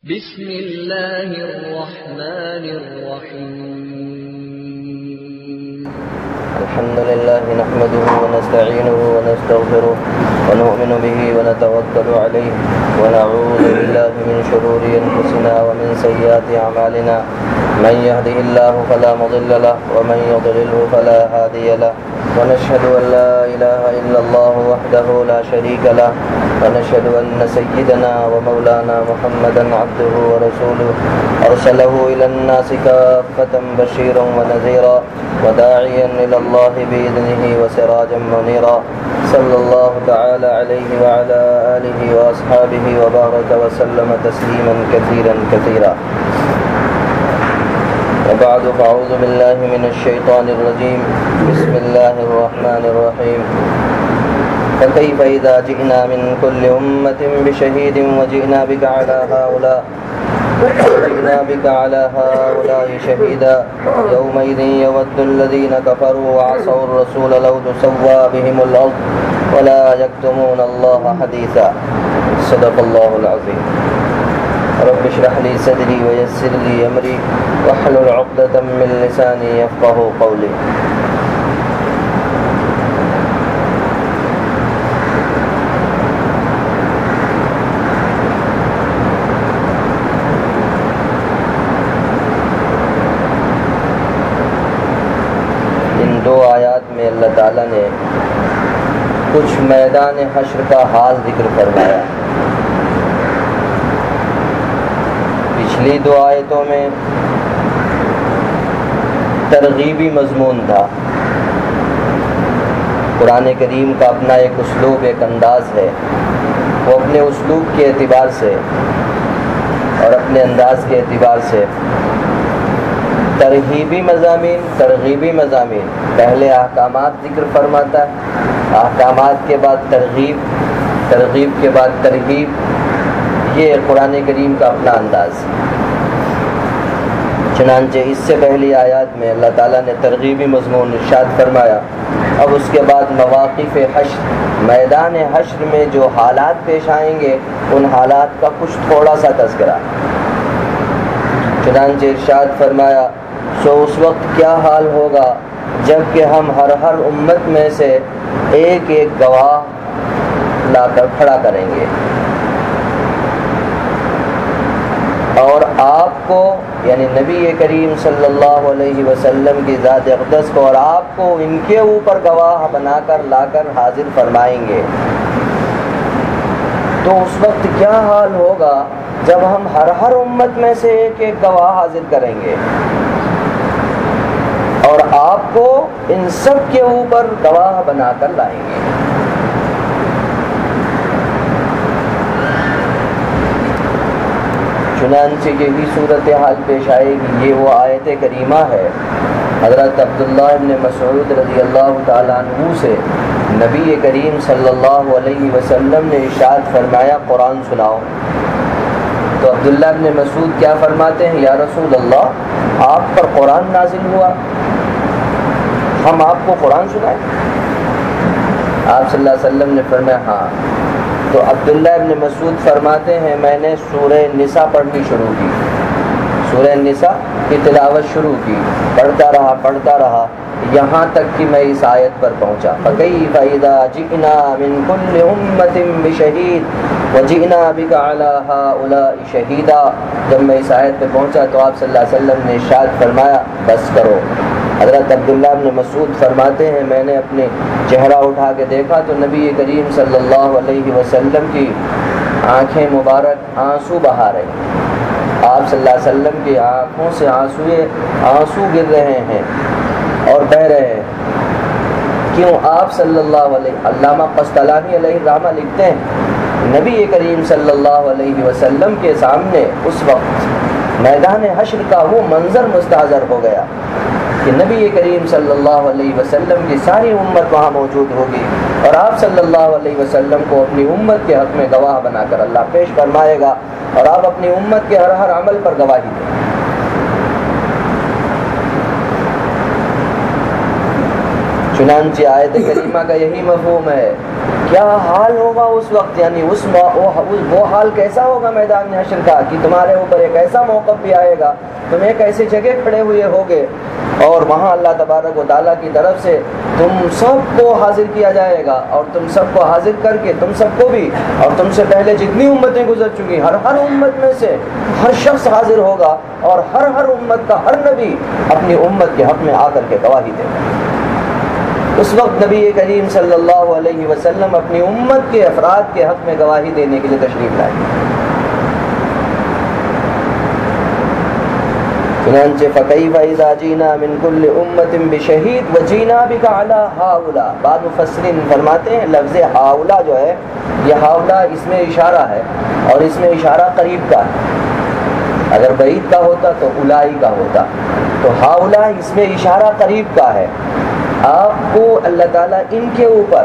بسم اللہ الرحمن الرحیم الحمد للہ نحمده ونستعینه ونستغفره ونؤمن به ونتوکل علیہ ونعوذ باللہ من شرور انفسنا ومن سیئات اعمالنا من يهده الله فلا مضل له ومن يضلله فلا هادي له ونشهد أن لا إله إلا الله وحده لا شريك له ونشهد أن سيدنا ومولانا محمدا عبده ورسوله أرسله إلى الناس كافة بشيرا ونذيرا وداعيا إلى الله بإذنه وسراجا منيرا صلى الله تعالى عليه وعلى آله وأصحابه وبارك وسلم تسليما كثيرا كثيرا. وبعد فأعوذ بالله من الشيطان الرجيم. بسم الله الرحمن الرحيم. فكيف إذا جئنا من كل أمة بشهيد وجئنا بك على هؤلاء شهيدا يومئذ يود الذين كفروا وعصوا الرسول لو تسوى بهم الأرض ولا يكتمون الله حديثا. صدق الله العظيم. رب اشرح لي صدري ويسر لي امري واحلل عقدة من لساني يفقهوا قولي. ان دو آیات میں اللہ تعالیٰ نے کچھ میدان حشر کا حال ذکر فرمایا. پچھلی دو آیتوں میں ترغیبی مضمون تھا. قرآن کریم کا اپنا ایک اسلوب، ایک انداز ہے. وہ اپنے اسلوب کے اعتبار سے اور اپنے انداز کے اعتبار سے ترغیبی مضامین پہلے احکامات ذکر فرماتا ہے، احکامات کے بعد ترغیب کے بعد ترغیب. یہ قرآن کریم کا اپنا انداز. چنانچہ اس سے پہلی آیات میں اللہ تعالیٰ نے ترغیبی مضمون ارشاد فرمایا. اب اس کے بعد مواقف حشر، میدان حشر میں جو حالات پیش آئیں گے ان حالات کا کچھ تھوڑا سا تذکرہ. چنانچہ ارشاد فرمایا سو اس وقت کیا حال ہوگا جب کہ ہم ہر امت میں سے ایک ایک گواہ لا کر کھڑا کریں گے، اور آپ کو یعنی نبی کریم صلی اللہ علیہ وسلم کی ذات اقدس کو اور آپ کو ان کے اوپر گواہ بنا کر لا کر حاضر فرمائیں گے. تو اس وقت کیا حال ہوگا جب ہم ہر امت میں سے ایک ایک گواہ حاضر کریں گے اور آپ کو ان سب کے اوپر گواہ بنا کر لائیں گے. چنانچہ یہی صورتحال پیش آئے گی. یہ وہ آیت کریمہ ہے. حضرت عبداللہ ابن مسعود رضی اللہ تعالیٰ عنہ سے نبی کریم صلی اللہ علیہ وسلم نے ارشاد فرمایا قرآن سناؤ. تو عبداللہ ابن مسعود کیا فرماتے ہیں، یا رسول اللہ آپ پر قرآن نازل ہوا، ہم آپ کو قرآن سنائیں؟ آپ صلی اللہ علیہ وسلم نے فرمایا ہاں. تو عبداللہ ابن مسعود فرماتے ہیں میں نے سورہ نساء پڑھنی شروع کی، سورہ نساء کی تلاوت شروع کی، پڑھتا رہا یہاں تک کہ میں اس آیت پر پہنچا. فَكَيْفَ إِذَا جِئْنَا مِن كُلِّ أُمَّةٍ بِشَهِيدٍ وَجِئْنَا بِكَ عَلَى هَؤُلَاءِ شَهِيدًا. جب میں اس آیت پہ پہنچا تو آپ صلی اللہ علیہ وسلم نے ارشاد فرمایا بس کرو. حضرت عبداللہ ابن مسعود فرماتے ہیں میں نے اپنے چہرہ اٹھا کے دیکھا تو نبی کریم صلی اللہ علیہ وسلم کی آنکھیں مبارک آنسو بہا رہی. آپ صلی اللہ علیہ وسلم کی آنکھوں سے آنسو گر رہے ہیں اور بہہ رہے ہیں. کیوں؟ آپ صلی اللہ علیہ علامہ قسطلانی علیہ الرحمہ لکھتے ہیں نبی کریم صلی اللہ علیہ وسلم کے سامنے اس وقت میدان حشر کا وہ منظر مستحضر ہو گیا کہ نبی کریم صلی اللہ علیہ وسلم کی ساری امت وہاں موجود ہوگی اور آپ صلی اللہ علیہ وسلم کو اپنی امت کے حق میں گواہ بنا کر اللہ پیش فرمائے گا اور آپ اپنی امت کے ہر عمل پر گواہی دیں. چنانچہ آیت کریمہ کا یہی مفہوم ہے کہ کیا حال ہوگا اس وقت، یعنی وہ حال کیسا ہوگا میدان حشر کا کہ تمہارے اوپر ایک ایسا موقف بھی آئے گا، تم ایک ایسی جگہ کھڑے ہوئے ہوگے اور وہاں اللہ تبارک و تعالیٰ کی طرف سے تم سب کو حاضر کیا جائے گا، اور تم سب کو حاضر کر کے تم سب کو بھی اور تم سے پہلے جتنی امتیں گزر چکی ہر امت میں سے ہر شخص حاضر ہوگا، اور ہر امت کا ہر نبی اپنی امت کے حق میں آ کر کے گواہی دے گا۔ اس وقت نبی کریم صلی اللہ علیہ وسلم اپنی امت کے افراد کے حق میں گواہی دینے کے لیے تشریف لائیں گے۔ چنانچہ فَكَيْفَ إِذَا جِئْنَا مِنْ كُلِّ أُمَّةٍ بِشَهِيدٍ وَجِئْنَا بِكَ عَلَى هَؤُلَاء۔ بعض مفسرین فرماتے ہیں لفظ ہاؤلا جو ہے یہ ہاؤلا اس میں اشارہ ہے، اور اس میں اشارہ قریب کا ہے، اگر بعید کا ہوتا تو اولائی کا ہوتا، تو ہاؤلا اس میں اشارہ قریب کا ہے۔ آپ کو اللہ تعالیٰ ان کے اوپر،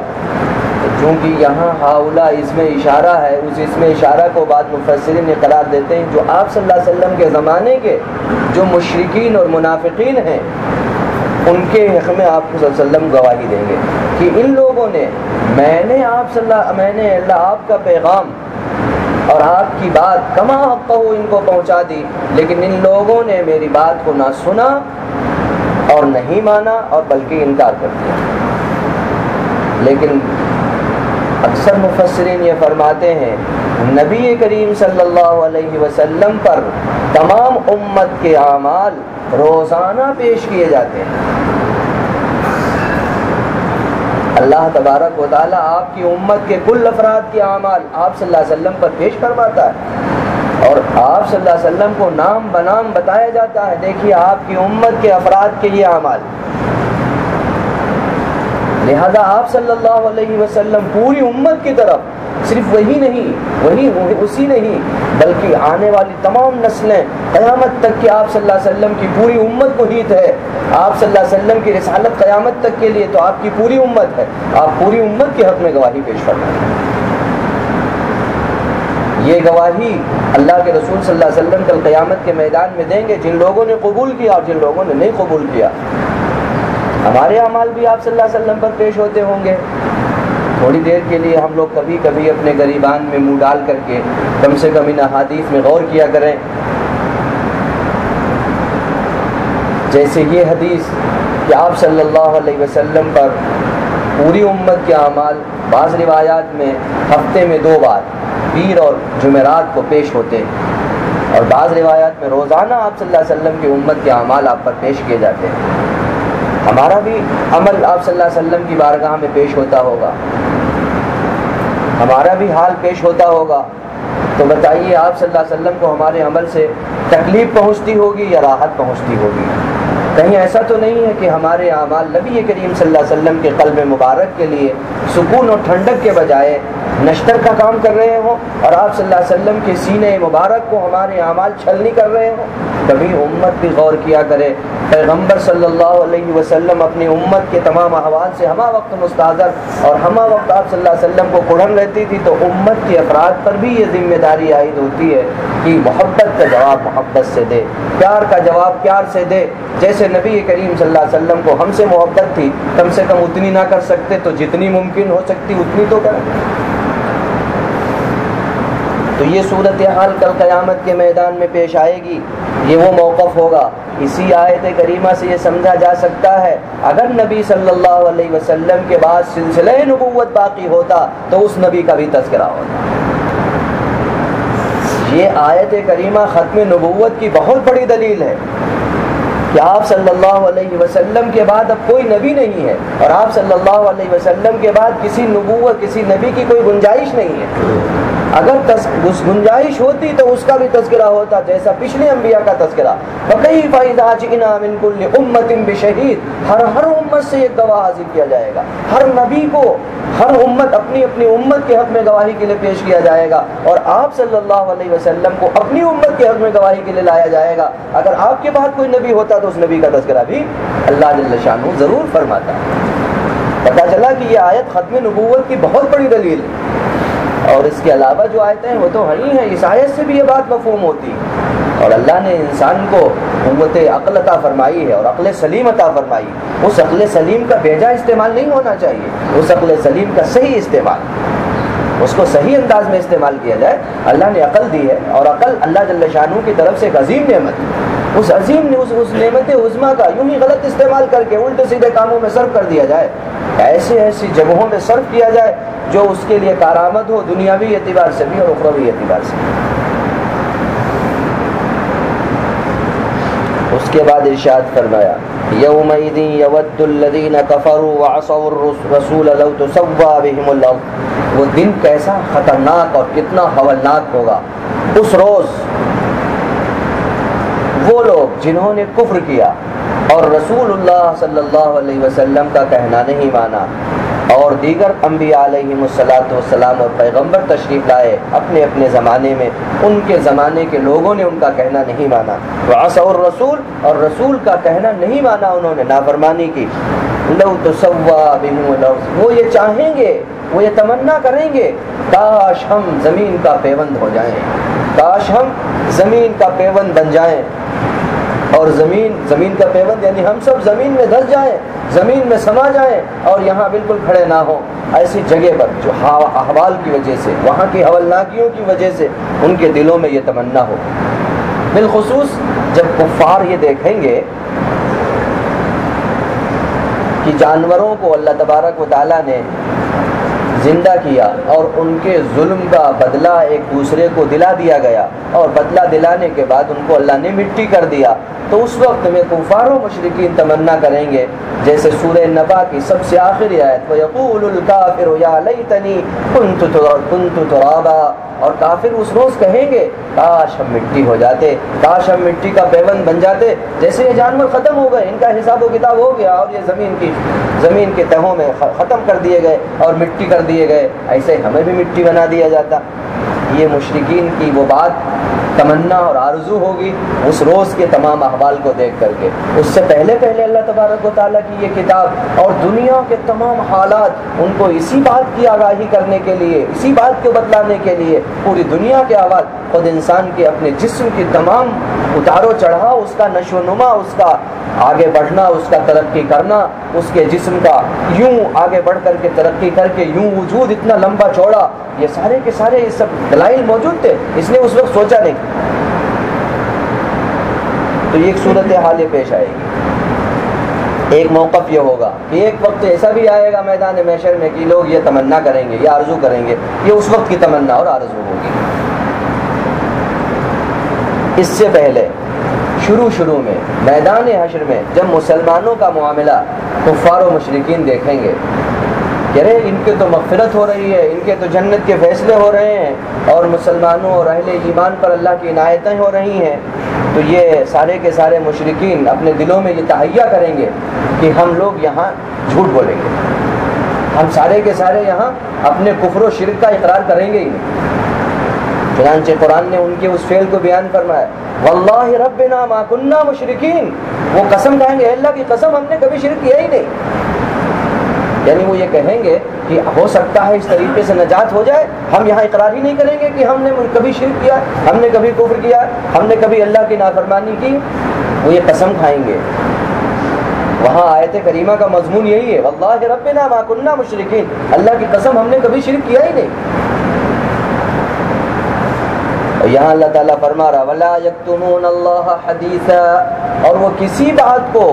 چونکہ یہاں ہاؤلا اس میں اشارہ ہے، اس میں اشارہ کو بعض مفسرین قرار دیتے ہیں جو آپ صلی اللہ علیہ وسلم کے زمانے کے جو مشرکین اور منافقین ہیں ان کے حق میں آپ صلی اللہ علیہ وسلم گواہی دیں گے کہ ان لوگوں نے میں نے اللہ آپ کا پیغام اور آپ کی بات کما حق ہو ان کو پہنچا دی، لیکن ان لوگوں نے میری بات کو نہ سنا اور نہیں مانا اور بلکہ انکار کر دیا۔ لیکن اکثر مفسرین یہ فرماتے ہیں نبی کریم صلی اللہ علیہ وسلم پر تمام امت کے اعمال روزانہ پیش کیے جاتے ہیں۔ اللہ تبارک و تعالیٰ آپ کی امت کے کل افراد کے اعمال آپ صلی اللہ علیہ وسلم پر پیش فرماتا ہے، اور آپ صلی اللہ علیہ وسلم کو نام بنام بتایا جاتا ہے، دیکھیے آپ کی امت کے افراد کے یہ اعمال۔ لہذا آپ صلی اللہ علیہ وسلم پوری امت کی طرف صرف اسی نہیں بلکہ آنے والی تمام نسلیں قیامت تک کہ آپ صلی اللہ علیہ وسلم کی پوری امت محیط ہے۔ آپ صلی اللہ علیہ وسلم کی رسالت قیامت تک کے لیے تو آپ کی پوری امت ہے، آپ پوری امت کے حق میں گواہی پیش فرمائیں۔ یہ گواہی اللہ کے رسول صلی اللہ علیہ وسلم کل قیامت کے میدان میں دیں گے، جن لوگوں نے قبول کیا اور جن لوگوں نے نہیں قبول کیا۔ ہمارے اعمال بھی آپ صلی اللہ علیہ وسلم پر پیش ہوتے ہوں گے۔ تھوڑی دیر کے لیے ہم لوگ کبھی کبھی اپنے گریبان میں منہ ڈال کر کے کم سے کم ان احادیث میں غور کیا کریں، جیسے یہ حدیث کہ آپ صلی اللہ علیہ وسلم پر پوری امت کے اعمال بعض روایات میں ہفتے میں 2 بار پیر اور جمعرات کو پیش ہوتے ہیں، اور بعض روایات میں روزانہ آپ صلی اللہ علیہ وسلم کی امت کے اعمال آپ پر پیش کیے جاتے ہیں۔ ہمارا بھی عمل آپ صلی اللہ علیہ وسلم کی بارگاہ میں پیش ہوتا ہوگا، ہمارا بھی حال پیش ہوتا ہوگا، تو بتائیے آپ صلی اللہ علیہ وسلم کو ہمارے عمل سے تکلیف پہنچتی ہوگی یا راحت پہنچتی ہوگی؟ کہیں ایسا تو نہیں ہے کہ ہمارے اعمال نبی کریم صلی اللہ علیہ وسلم کے قلب مبارک کے لیے سکون اور ٹھنڈک کے بجائے نشتر کا کام کر رہے ہوں، اور آپ صلی اللہ علیہ وسلم کے سینے مبارک کو ہمارے اعمال چھلنی کر رہے ہوں؟ کبھی امت بھی غور کیا کرے، پیغمبر صلی اللہ علیہ وسلم اپنی امت کے تمام احوال سے ہمہ وقت مستحضر، اور ہمہ وقت آپ صلی اللہ علیہ وسلم کو کڑھن رہتی تھی، تو امت کے افراد پر بھی یہ ذمہ داری عائد ہوتی ہے کہ محبت کا جواب محبت سے دے، پیار کا جواب پیار سے دے۔ جیسے نبی کریم صلی اللہ علیہ وسلم کو ہم سے محبت تھی، کم سے کم اتنی نہ کر سکتے تو جتنی ممکن ہو سکتی اتنی تو کریں۔ تو یہ صورتحال کل قیامت کے میدان میں پیش آئے گی، یہ وہ موقف ہوگا۔ اسی آیت کریمہ سے یہ سمجھا جا سکتا ہے اگر نبی صلی اللہ علیہ وسلم کے بعد سلسلہ نبوت باقی ہوتا تو اس نبی کا بھی تذکرہ ہوتا۔ یہ آیت کریمہ ختم نبوت کی بہت بڑی دلیل ہے کہ آپ صلی اللہ علیہ وسلم کے بعد اب کوئی نبی نہیں ہے، اور آپ صلی اللہ علیہ وسلم کے بعد کسی نبوت کسی نبی کی کوئی گنجائش نہیں ہے۔ اگر گنجائش ہوتی تو اس کا بھی تذکرہ ہوتا، جیسا پچھلے انبیاء کا تذکرہ۔ فَكَيْفَ إِذَا جِئْنَا مِنْ كُلِّ أُمَّةٍ بِشَهِيدٍ، ہر امت سے ایک گواہ حاضر کیا جائے گا، ہر نبی کو ہر امت اپنی اپنی امت کے حق میں گواہی کے لیے پیش کیا جائے گا، اور آپ صلی اللہ علیہ وسلم کو اپنی امت کے حق میں گواہی کے لیے لایا جائے گا۔ اگر آپ کے بعد کوئی نبی ہوتا تو اس نبی کا تذکرہ بھی اللہ جل شانہ ضرور فرماتا۔ پتہ چلا کہ یہ آیت ختم نبوت کی بہت بڑی دلیل ہے، اور اس کے علاوہ جو آیتیں ہیں وہ تو ہی ہیں، اس آیت سے بھی یہ بات مفہوم ہوتی ہے۔ اور اللہ نے انسان کو قوت عقل عطا فرمائی ہے اور عقل سلیم عطا فرمائی، اس عقل سلیم کا بیجا استعمال نہیں ہونا چاہیے، اس عقل سلیم کا صحیح استعمال۔ اس کو صحیح انداز میں استعمال کیا جائے. اللہ نے عقل دی ہے اور عقل اللہ جل شانہ کی طرف سے ایک عظیم نعمت ہے. اس عظیم نے اس نعمت عظمیٰ کا یوں ہی غلط استعمال کر کے الٹے سیدھے کاموں میں صرف کر دیا جائے, ایسی جگہوں میں صرف کیا جائے جو اس کے لیے کارآمد ہو, دنیاوی اعتبار سے بھی اور اخروی اعتبار سے. اس کے بعد ارشاد فرمایا یومئذ یود الذین کفروا وعصوا الرسول لو تسوی بہم الارض. وہ دن کیسا خطرناک اور کتنا ہولناک ہوگا. اس روز وہ لوگ جنہوں نے کفر کیا اور رسول اللہ صلی اللہ علیہ وسلم کا کہنا نہیں مانا اور دیگر انبیاء علیہم السلام اور پیغمبر تشریف لائے اپنے اپنے زمانے میں, ان کے زمانے کے لوگوں نے ان کا کہنا نہیں مانا. وعصوا الرسول, اور رسول کا کہنا نہیں مانا, انہوں نے نافرمانی کی. لو تسوی بہم الارض, وہ یہ چاہیں گے, وہ یہ تمنا کریں گے کاش ہم زمین کا پیوند ہو جائیں, کاش ہم زمین کا پیوند بن جائیں. اور زمین کا پیوند یعنی ہم سب زمین میں دھس جائیں, زمین میں سما جائیں اور یہاں بالکل کھڑے نہ ہوں. ایسی جگہ پر جو احوال کی وجہ سے, وہاں کی ہولناکیوں کی وجہ سے ان کے دلوں میں یہ تمنا ہو. بالخصوص جب کفار یہ دیکھیں گے کہ جانوروں کو اللہ تبارک و تعالیٰ نے زندہ کیا اور ان کے ظلم کا بدلہ ایک دوسرے کو دلا دیا گیا, اور بدلہ دلانے کے بعد ان کو اللہ نے مٹی کر دیا, تو اس وقت میں کفار و مشرکین تمنا کریں گے جیسے سورہ نبا کی سب سے آخری آیت وَيَقُولُ الْكَافِرُ يَا لَيْتَنِي كُنْتُ تُرَابًا, اور کافر اس روز کہیں گے کاش ہم مٹی ہو جاتے, کاش ہم مٹی کا پیوند بن جاتے. جیسے یہ جانور ختم ہو گئے, ان کا حساب و کتاب ہو گیا اور یہ زمین کے تہوں میں ختم کر دیے گئے اور مٹی کر دیے گئے, ایسے ہمیں بھی مٹی بنا دیا جاتا. یہ مشرکین کی وہ بات تمنا اور آرزو ہوگی اس روز کے تمام احوال کو دیکھ کر کے. اس سے پہلے اللہ تبارک و تعالیٰ کی یہ کتاب اور دنیا کے تمام حالات ان کو اسی بات کی آگاہی کرنے کے لیے, اسی بات کو بتلانے کے لیے پوری دنیا کے احوال, خود انسان کے اپنے جسم کی تمام اتار و چڑھاؤ, اس کا نشو و نما, اس کا آگے بڑھنا, اس کا ترقی کرنا, اس کے جسم کا یوں آگے بڑھ کر کے ترقی کر کے یوں وجود اتنا لمبا چوڑا, یہ سارے کے سارے یہ سب دلائل موجود تھے, اس نے اس وقت سوچا نہیں. تو یہ ایک صورت حال پیش آئے گی. ایک موقف یہ ہوگا کہ ایک وقت ایسا بھی آئے گا میدان محشر میں کہ لوگ یہ تمنا کریں گے, یہ آرزو کریں گے, یہ اس وقت کی تمنا اور آرزو ہوگی. اس سے پہلے شروع میں میدان حشر میں جب مسلمانوں کا معاملہ کفار و مشرکین دیکھیں گے کہ ارے ان کے تو مغفرت ہو رہی ہے, ان کے تو جنت کے فیصلے ہو رہے ہیں اور مسلمانوں اور اہل ایمان پر اللہ کی عنایتیں ہو رہی ہیں, تو یہ سارے کے سارے مشرکین اپنے دلوں میں یہ تہیہ کریں گے کہ ہم لوگ یہاں جھوٹ بولیں گے, ہم سارے کے سارے یہاں اپنے کفر و شرک کا اقرار کریں گے ہی نہیں. چنانچہ قرآن نے ان کے اس فعل کو بیان فرمایا واللہ ربنا ما کننا مشرکین, وہ قسم کہیں گے اللہ کی قسم ہم نے کبھی شرک کیا ہی نہیں. یعنی وہ یہ کہیں گے کہ ہو سکتا ہے اس طریقے سے نجات ہو جائے, ہم یہاں اقرار ہی نہیں کریں گے کہ ہم نے کبھی شرک کیا, ہم نے کبھی کفر کیا, ہم نے کبھی اللہ کی نافرمانی کی. وہ یہ قسم کھائیں گے. وہاں آیت کریمہ کا مضمون یہی ہے واللہ ربنا ما کننا مشرکین, اللہ کی قسم ہم نے کبھی شرک کیا ہی نہیں. یہاں اللہ تعالیٰ فرما رہا وَلَا يَكْتُمُونَ اللَّهَ حَدِيثًا, اور وہ کسی بات کو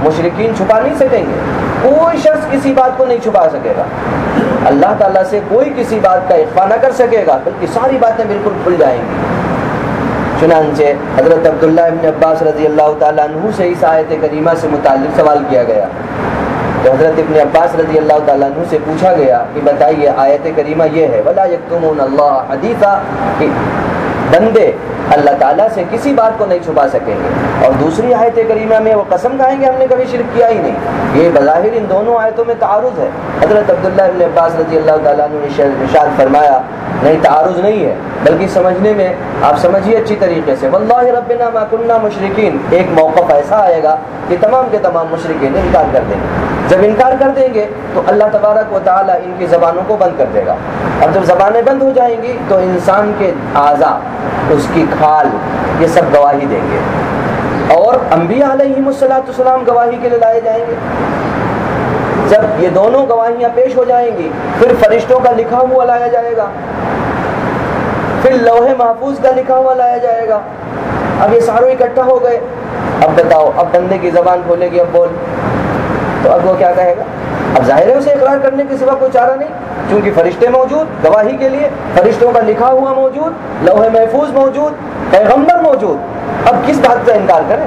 مشرکین چھپا نہیں سکیں گے. کوئی شخص کسی بات کو نہیں چھپا سکے گا, اللہ تعالیٰ سے کوئی کسی بات کا اخفا نہ کر سکے گا, بلکہ ساری باتیں بالکل کھل جائیں گی. چنانچہ حضرت عبداللہ ابن عباس رضی اللہ تعالیٰ عنہ سے اس آیت کریمہ سے متعلق سوال کیا گیا. تو حضرت ابن عباس رضی اللہ تعالیٰ عنہ سے پوچھا گیا کہ بتائیے آیت کریمہ یہ ہے وَلَا يَكْتُمُونَ اللَّهَ حَدِيثًا, کہ بندے اللہ تعالیٰ سے کسی بات کو نہیں چھپا سکیں گے, اور دوسری آیت کریمہ میں وہ قسم کھائیں گے ہم نے کبھی شرک کیا ہی نہیں. یہ بظاہر ان دونوں آیتوں میں تعارض ہے. حضرت عبداللہ ابن عباس رضی اللہ تعالیٰ عنہ نے ارشاد فرمایا نہیں, تعارض نہیں ہے, بلکہ سمجھنے میں آپ سمجھیے اچھی طریقے سے واللہ ربنا ما کننا مشرکین. ایک موقف ایسا آئے گا کہ تمام کے تمام مشرکین انکار کر دیں گے. جب انکار کر دیں گے تو اللہ تبارک و تعالیٰ ان کی زبانوں کو بند کر دے گا, اور جب زبانیں بند ہو جائیں گی تو انسان کے اعضاء, اس کی کھال, یہ سب گواہی دیں گے, اور انبیاء علیہم السلام گواہی کے لیے لائے جائیں گے. جب یہ دونوں گواہیاں پیش ہو جائیں گی پھر فرشتوں کا لکھا ہوا لایا جائے گا، پھر لوح محفوظ کا لکھا ہوا لایا جائے گا۔ اب یہ سارے اکٹھا ہو گئے، اب بتاؤ، اب بندے کی زبان کھولے گی، اب بول، تو اب وہ کیا کہے گا؟ اب ظاہر ہے اسے اقرار کرنے کے سوا کوئی چارہ نہیں، کیونکہ فرشتے موجود گواہی کے لیے، فرشتوں کا لکھا ہوا موجود، لوح محفوظ موجود، پیغمبر موجود، اب کس بات کا انکار کریں؟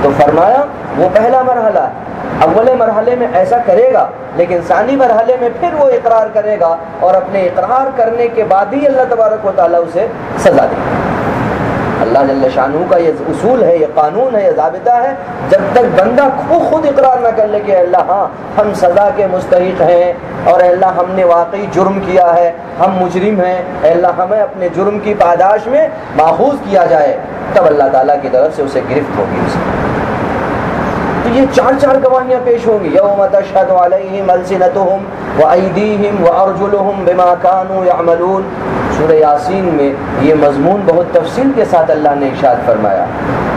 تو فرمایا وہ پہلا مرحلہ ہے، اولے مرحلے میں ایسا کرے گا، لیکن ثانی مرحلے میں پھر وہ اقرار کرے گا، اور اپنے اقرار کرنے کے بعد ہی اللہ تبارک و تعالیٰ اسے سزا دے گا۔ اللہ جل شانہ کا یہ اصول ہے، یہ قانون ہے، یہ ضابطہ ہے، جب تک بندہ خود اقرار نہ کر لے کہ اللہ ہاں ہم سزا کے مستحق ہیں، اور اے اللہ ہم نے واقعی جرم کیا ہے، ہم مجرم ہیں، اے اللہ ہمیں اپنے جرم کی پاداش میں ماخوذ کیا جائے، تب اللہ تعالیٰ کی طرف سے اسے گرفت ہوگی اسے۔ تو یہ چار گواہیاں پیش ہوں گی، یوم تشہد علیہم السنتہم وایدیہم وارجلہم بما کانوا یعملون۔ سورہ یاسین میں یہ مضمون بہت تفصیل کے ساتھ اللہ نے ارشاد فرمایا،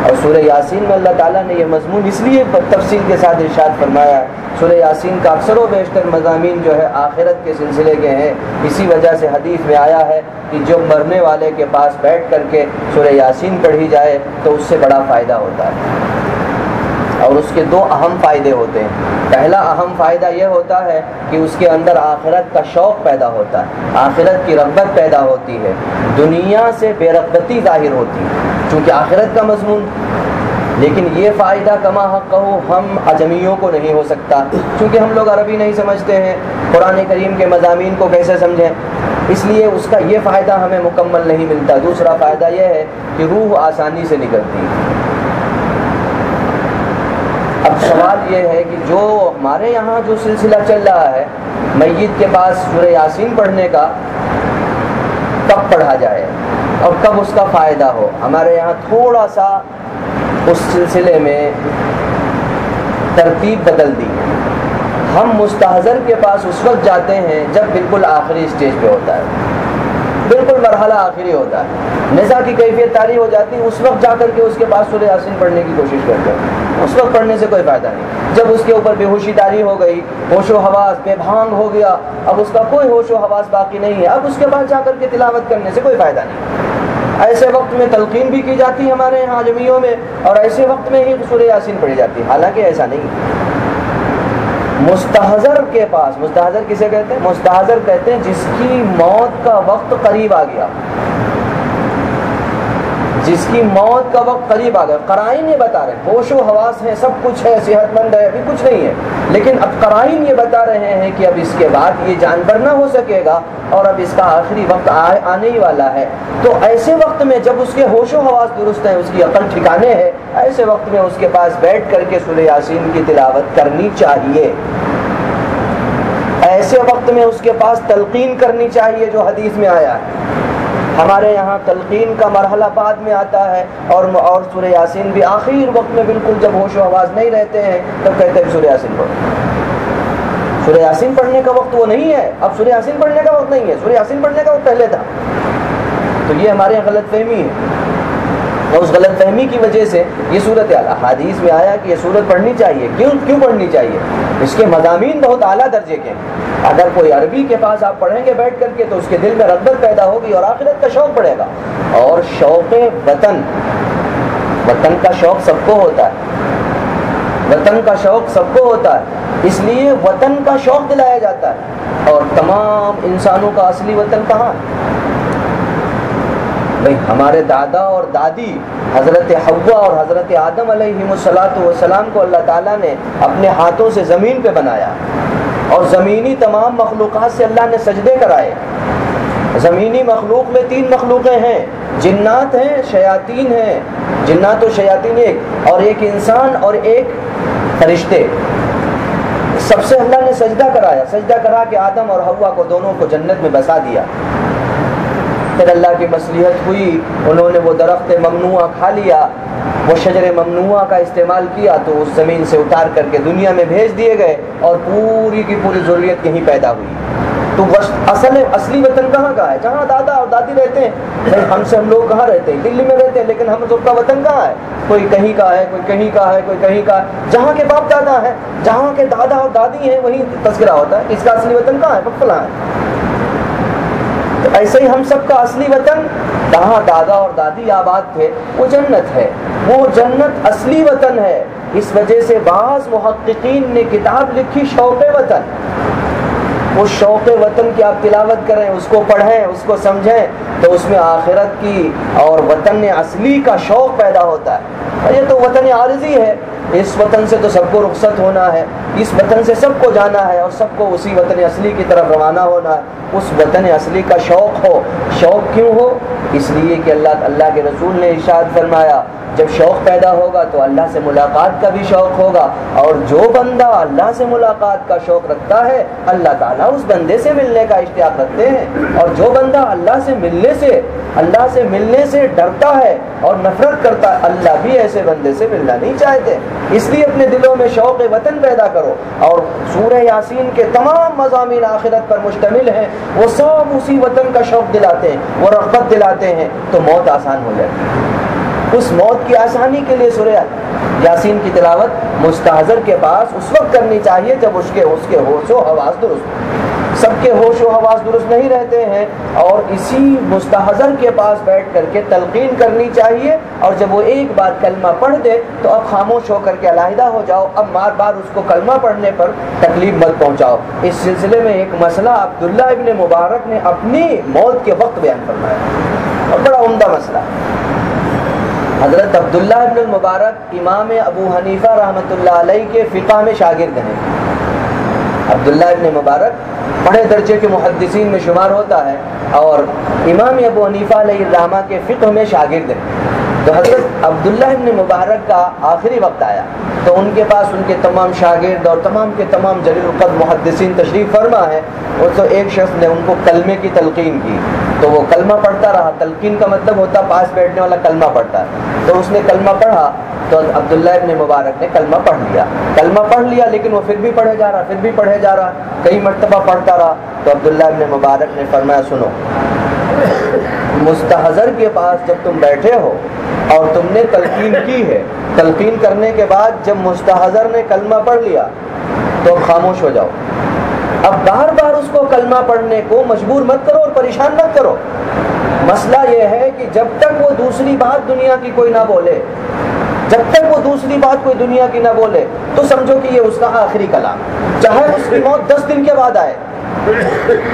اور سورہ یاسین میں اللہ تعالیٰ نے یہ مضمون اس لیے تفصیل کے ساتھ ارشاد فرمایا ہے، سورہ یاسین کا اکثر و بیشتر مضامین جو ہے آخرت کے سلسلے کے ہیں، اسی وجہ سے حدیث میں آیا ہے کہ جو مرنے والے کے پاس بیٹھ کر کے سورہ یاسین پڑھی جائے تو اس سے بڑا فائدہ ہوتا ہے، اور اس کے دو اہم فائدے ہوتے ہیں۔ پہلا اہم فائدہ یہ ہوتا ہے کہ اس کے اندر آخرت کا شوق پیدا ہوتا ہے، آخرت کی رغبت پیدا ہوتی ہے، دنیا سے بے رغبتی ظاہر ہوتی ہے چونکہ آخرت کا مضمون۔ لیکن یہ فائدہ کما حقہ ہم عجمیوں کو نہیں ہو سکتا، کیونکہ ہم لوگ عربی نہیں سمجھتے ہیں، قرآن کریم کے مضامین کو کیسے سمجھیں، اس لیے اس کا یہ فائدہ ہمیں مکمل نہیں ملتا۔ دوسرا فائدہ یہ ہے کہ روح آسانی سے نکلتی ہے۔ اب سوال یہ ہے کہ جو ہمارے یہاں جو سلسلہ چل رہا ہے میت کے پاس سورہ یاسین پڑھنے کا، کب پڑھا جائے اور کب اس کا فائدہ ہو، ہمارے یہاں تھوڑا سا اس سلسلے میں ترتیب بدل دی ہے۔ ہم مستحضر کے پاس اس وقت جاتے ہیں جب بالکل آخری اسٹیج پہ ہوتا ہے، بالکل مرحلہ آخری ہوتا ہے، نزا کی کیفیت طاری ہو جاتی ہے، اس وقت جا کر کے اس کے پاس سورہ یاسین پڑھنے کی کوشش کرتے ہیں۔ اس وقت پڑھنے سے کوئی فائدہ نہیں، جب اس کے اوپر بے ہوشی طاری ہو گئی، ہوش و حواس بے بھانگ ہو گیا، اب اس کا کوئی ہوش و حواس باقی نہیں ہے، اب اس کے بعد جا کر کے تلاوت کرنے سے کوئی فائدہ نہیں۔ ایسے وقت میں تلقین بھی کی جاتی ہے ہمارے یہاں عجمیوں میں، اور ایسے وقت میں ہی سورہ یاسین پڑھی جاتی ہے، حالانکہ ایسا نہیں۔ مستحضر کے پاس، مستحضر کسے کہتے ہیں؟ مستحضر کہتے ہیں جس کی موت کا وقت قریب آ گیا، جس کی موت کا وقت قریب آ گیا، قرائن یہ بتا رہے ہیں، ہوش و حواس ہیں، سب کچھ ہے، صحت مند ہے، ابھی کچھ نہیں ہے، لیکن اب قرائن یہ بتا رہے ہیں کہ اب اس کے بعد یہ جانور نہ ہو سکے گا، اور اب اس کا آخری وقت آنے ہی والا ہے۔ تو ایسے وقت میں جب اس کے ہوش و حواس درست ہیں، اس کی عقل ٹھکانے ہے، ایسے وقت میں اس کے پاس بیٹھ کر کے سورہ یاسین کی تلاوت کرنی چاہیے، ایسے وقت میں اس کے پاس تلقین کرنی چاہیے جو حدیث میں آیا ہے۔ ہمارے یہاں تلقین کا مرحلہ بعد میں آتا ہے، اور سورہ یاسین بھی آخر وقت میں بالکل جب ہوش و آواز نہیں رہتے ہیں تب کہتے ہیں سورہ یاسین پڑھو۔ سورہ یاسین پڑھنے کا وقت وہ نہیں ہے، اب سورہ یاسین پڑھنے کا وقت نہیں ہے، سورہ یاسین پڑھنے کا وقت پہلے تھا۔ تو یہ ہمارے یہاں غلط فہمی ہے، اور اس غلط فہمی کی وجہ سے یہ صورت حدیث میں آیا کہ یہ صورت پڑھنی چاہیے۔ کیوں پڑھنی چاہیے؟ اس کے مضامین بہت اعلیٰ درجے کے ہیں، اگر کوئی عربی کے پاس آپ پڑھیں گے بیٹھ کر کے تو اس کے دل میں رغبت پیدا ہوگی اور آخرت کا شوق بڑھے گا، اور شوق وطن، وطن کا شوق سب کو ہوتا ہے، وطن کا شوق سب کو ہوتا ہے، اس لیے وطن کا شوق دلایا جاتا ہے۔ اور تمام انسانوں کا اصلی وطن کہاں ہے؟ بھئی ہمارے دادا اور دادی حضرت حوا اور حضرت آدم علیہم السلام کو اللہ تعالیٰ نے اپنے ہاتھوں سے زمین پہ بنایا، اور زمینی تمام مخلوقات سے اللہ نے سجدے کرائے۔ زمینی مخلوق میں 3 مخلوقیں ہیں، جنات ہیں، شیاطین ہیں، جنات و شیاطین ایک، اور ایک انسان اور ایک فرشتے۔ سب سے اللہ نے سجدہ کرایا، سجدہ کرا کے آدم اور حوا کو دونوں کو جنت میں بسا دیا۔ پھر اللہ کی مصلحت ہوئی، انہوں نے وہ درخت ممنوعہ کھا لیا، وہ شجر ممنوعہ کا استعمال کیا، تو اس زمین سے اتار کر کے دنیا میں بھیج دیے گئے، اور پوری کی پوری ذریت یہیں پیدا ہوئی۔ تو اصلی وطن کہاں کا ہے؟ جہاں دادا اور دادی رہتے ہیں. ہم لوگ کہاں رہتے ہیں؟ دلی میں رہتے ہیں، لیکن ہم سب کا وطن کہاں ہے؟ کوئی کہیں کا ہے، کوئی کہیں کا ہے، کوئی کہیں کا ہے. جہاں کے باپ دادا ہیں، جہاں کے دادا اور دادی ہیں، وہیں تذکرہ ہوتا ہے. اس کا اصلی وطن کہاں ہے؟ فلاں ہے. تو ایسے ہی ہم سب کا اصلی وطن جہاں دادا اور دادی آباد تھے وہ جنت ہے. وہ جنت اصلی وطن ہے. اس وجہ سے بعض محققین نے کتاب لکھی شوق وطن. اس شوق وطن کی آپ تلاوت کریں، اس کو پڑھیں، اس کو سمجھیں، تو اس میں آخرت کی اور وطن اصلی کا شوق پیدا ہوتا ہے. یہ تو وطن عارضی ہے. اس وطن سے تو سب کو رخصت ہونا ہے، اس وطن سے سب کو جانا ہے اور سب کو اسی وطن اصلی کی طرف روانہ ہونا ہے. اس وطن اصلی کا شوق ہو. شوق کیوں ہو؟ اس لیے کہ اللہ کے رسول نے ارشاد فرمایا جب شوق پیدا ہوگا تو اللہ سے ملاقات کا بھی شوق ہوگا. اور جو بندہ اللہ سے ملاقات کا شوق رکھتا ہے اللہ تعالیٰ اس بندے سے ملنے کا اشتیاق رکھتے ہیں. اور جو بندہ اللہ سے ملنے سے ڈرتا ہے اور نفرت کرتا ہے، اللہ بھی ایسے بندے سے ملنا نہیں چاہتے. اس لیے اپنے دلوں میں شوق وطن پیدا کرو. اور سورہ یاسین کے تمام مضامین آخرت پر مشتمل ہیں. وہ سب اسی وطن کا شوق دلاتے ہیں، وہ رغبت دلاتے ہیں، تو موت آسان ہو جاتی ہے. اس موت کی آسانی کے لیے سورہ یاسین کی تلاوت مستحضر کے پاس اس وقت کرنی چاہیے جب اس کے ہوش و حواس درست. سب کے ہوش و حواس درست نہیں رہتے ہیں، اور اسی مستحضر کے پاس بیٹھ کر کے تلقین کرنی چاہیے. اور جب وہ ایک بار کلمہ پڑھ دے تو اب خاموش ہو کر کے علیحدہ ہو جاؤ. اب بار بار اس کو کلمہ پڑھنے پر تکلیف مت پہنچاؤ. اس سلسلے میں ایک مسئلہ عبداللہ ابن مبارک نے اپنی موت کے وقت بیان فرمایا، اور بڑا عمدہ مسئلہ. حضرت عبداللہ ابن المبارک امام ابو حنیفہ رحمۃ اللہ علیہ کے فقہ میں شاگرد ہیں. عبداللہ ابن مبارک بڑے درجے کے محدثین میں شمار ہوتا ہے اور امام ابو حنیفہ علیہ الرحمہ کے فقہ میں شاگرد ہیں. تو حضرت عبداللہ ابن مبارک کا آخری وقت آیا تو ان کے پاس ان کے تمام شاگرد اور تمام کے تمام جلیل القدر محدثین تشریف فرما ہے. اور تو ایک شخص نے ان کو کلمے کی تلقین کی تو وہ کلمہ پڑھتا رہا. تلقین کا مطلب ہوتا پاس بیٹھنے والا کلمہ پڑھتا ہے. تو اس نے کلمہ پڑھا تو عبداللہ ابن مبارک نے کلمہ پڑھ لیا لیکن وہ پھر بھی پڑھے جا رہا کئی مرتبہ پڑھتا رہا. تو عبداللہ ابن مبارک نے فرمایا سنو، مستحضر کے پاس جب تم بیٹھے ہو اور تم نے تلقین کی ہے، تلقین کرنے کے بعد جب مستحضر نے کلمہ پڑھ لیا تو خاموش ہو جاؤ. اب بار بار اس کو کلمہ پڑھنے کو مجبور مت کرو اور پریشان مت کرو. مسئلہ یہ ہے کہ جب تک وہ دوسری بات دنیا کی کوئی نہ بولے، تو سمجھو کہ یہ اس کا آخری کلام، چاہے اس کی موت 10 دن کے بعد آئے.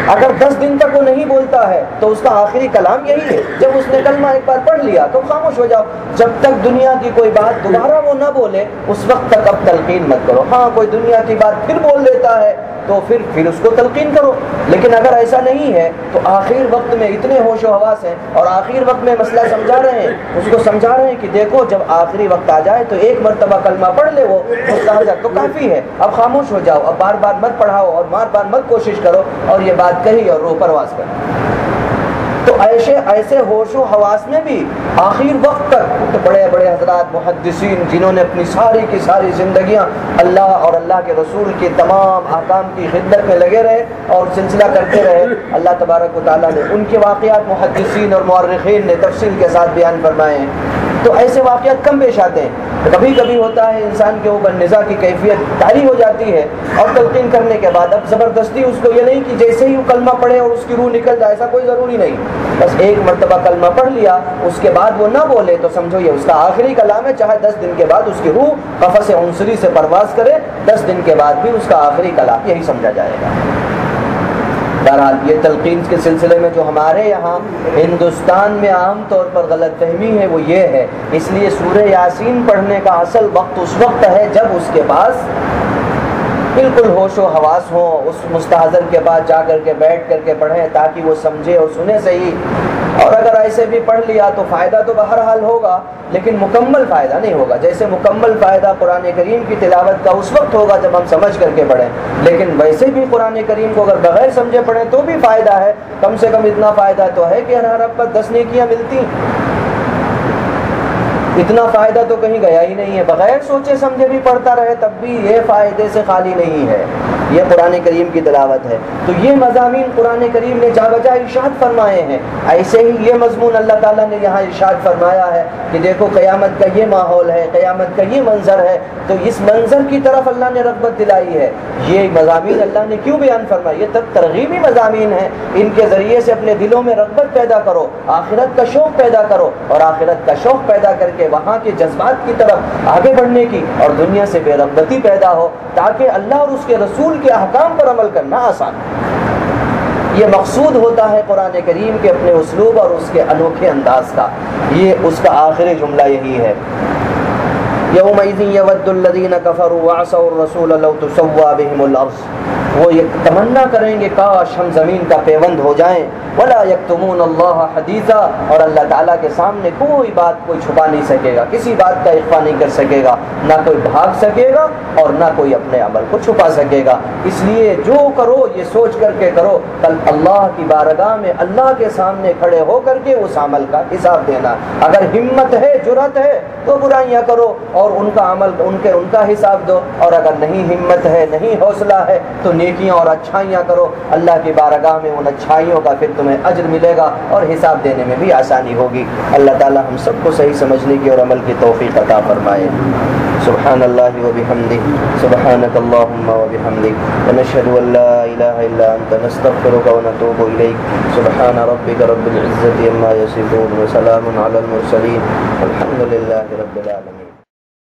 اگر 10 دن تک وہ نہیں بولتا ہے تو اس کا آخری کلام یہی ہے. جب اس نے کلمہ ایک بار پڑھ لیا تو خاموش ہو جاؤ. جب تک دنیا کی کوئی بات دوبارہ وہ نہ بولے اس وقت تک اب تلقین مت کرو. ہاں کوئی دنیا کی بات پھر بول لیتا ہے تو پھر اس کو تلقین کرو. لیکن اگر ایسا نہیں ہے تو آخر وقت میں اتنے ہوش و حواس ہیں اور آخر وقت میں مسئلہ سمجھا رہے ہیں، اس کو سمجھا رہے ہیں کہ دیکھو جب آخری وقت آ جائے تو ایک مرتبہ کلمہ پڑھ لے، وہ مستحضر تو کافی ہے، اب خاموش ہو جاؤ، اب بار بار مت پڑھاؤ اور بار بار مت کوشش کرو اور یہ بات کہی اور روح پرواز کر. تو ایسے ہوش و حواس میں بھی آخر وقت تک بڑے بڑے حضرات محدثین جنہوں نے اپنی ساری کی ساری زندگیاں اللہ اور اللہ کے رسول کے تمام احکام کی خدمت میں لگے رہے اور سلسلہ کرتے رہے. اللہ تبارک و تعالیٰ نے ان کے واقعات محدثین اور مورخین نے تفصیل کے ساتھ بیان فرمائے ہیں. تو ایسے واقعات کم پیش آتے ہیں. کبھی کبھی ہوتا ہے انسان کے اوپر نزاع کی کیفیت طاری ہو جاتی ہے اور تلقین کرنے کے بعد اب زبردستی اس کو یہ نہیں کہ جیسے ہی وہ کلمہ پڑھے اور اس کی روح نکل جائے، ایسا کوئی ضروری نہیں. بس ایک مرتبہ کلمہ پڑھ لیا اس کے بعد وہ نہ بولے تو سمجھو یہ اس کا آخری کلام ہے. چاہے 10 دن کے بعد اس کی روح قفس عنصری سے پرواز کرے، 10 دن کے بعد بھی اس کا آخری کلام یہی سمجھا جائے گا. بہرحال یہ تلقین کے سلسلے میں جو ہمارے یہاں ہندوستان میں عام طور پر غلط فہمی ہے وہ یہ ہے. اس لیے سورہ یاسین پڑھنے کا اصل وقت اس وقت ہے جب اس کے پاس بالکل ہوش و حواس ہوں. اس مستحضر کے پاس جا کر کے بیٹھ کر کے پڑھیں تاکہ وہ سمجھے اور سنے صحیح. اور اگر ایسے بھی پڑھ لیا تو فائدہ تو بہرحال ہوگا لیکن مکمل فائدہ نہیں ہوگا. جیسے مکمل فائدہ قرآن کریم کی تلاوت کا اس وقت ہوگا جب ہم سمجھ کر کے پڑھیں، لیکن ویسے بھی قرآن کریم کو اگر بغیر سمجھے پڑھیں تو بھی فائدہ ہے. کم سے کم اتنا فائدہ تو ہے کہ ہر حرف پر 10 نیکیاں ملتی. اتنا فائدہ تو کہیں گیا ہی نہیں ہے. بغیر سوچے سمجھے بھی پڑھتا رہے تب بھی یہ فائدے سے خالی نہیں ہے. یہ قرآن کریم کی تلاوت ہے۔ تو یہ مضامین قرآن کریم نے جا بجا ارشاد فرمائے ہیں۔ ایسے ہی یہ مضمون اللہ تعالیٰ نے یہاں ارشاد فرمایا ہے کہ دیکھو قیامت کا یہ ماحول ہے، قیامت کا یہ منظر ہے، تو اس منظر کی طرف اللہ نے رغبت دلائی ہے۔ یہ مضامین اللہ نے کیوں بیان فرمائے؟ یہ ترغیبی مضامین ہیں، ان کے ذریعے سے اپنے دلوں میں رغبت پیدا کرو، آخرت کا شوق پیدا کرو، اور آخرت کا شوق پیدا کر کے وہاں کے جذبات کی طرف آگے بڑھنے کی اور دنیا سے بے رغبتی پیدا ہو، تاکہ اللہ اور اس کے رسول کے احکام پر عمل کرنا آسان ہو۔ یہ مقصود ہوتا ہے قرآن کریم کے اپنے اسلوب اور اس کے انوکھے انداز کا۔ یہ اس کا آخری جملہ یہی ہے، یومئذ یود الذین کفروا وعصوا الرسول لو تسوی بہم الارض۔ وہ یہ تمنا کریں گے کاش ہم زمین کا پیوند ہو جائیں، ولا یکتمون اللہ حدیثا، اور اللہ تعالیٰ کے سامنے کوئی بات کوئی چھپا نہیں سکے گا، کسی بات کا اخفا نہیں کر سکے گا، نہ کوئی بھاگ سکے گا اور نہ کوئی اپنے عمل کو چھپا سکے گا۔ اس لیے جو کرو یہ سوچ کر کے کرو، کل اللہ کی بارگاہ میں اللہ کے سامنے کھڑے ہو کر کے اس عمل کا حساب دینا۔ اگر ہمت ہے، جرأت ہے تو برائیاں کرو اور ان کا عمل ان کا حساب دو، اور اگر نہیں ہمت ہے، نہیں حوصلہ ہے تو نیکیاں اور اچھائیاں کرو۔ اللہ کی بارگاہ میں ان اچھائیوں کا پھر تمہیں اجر ملے گا اور حساب دینے میں بھی آسانی ہوگی۔ اللہ تعالی ہم سب کو صحیح سمجھنے کی اور عمل کی توفیق عطا فرمائے۔ سبحان اللہ وبحمدہ، سبحانک اللہم وبحمدک، ونشہد ان لا الہ الا انت، نستغفرک ونتوب الیک۔ سبحان ربک رب العزۃ عما یصفون، وسلام علی المرسلین، والحمد للہ رب العالمین۔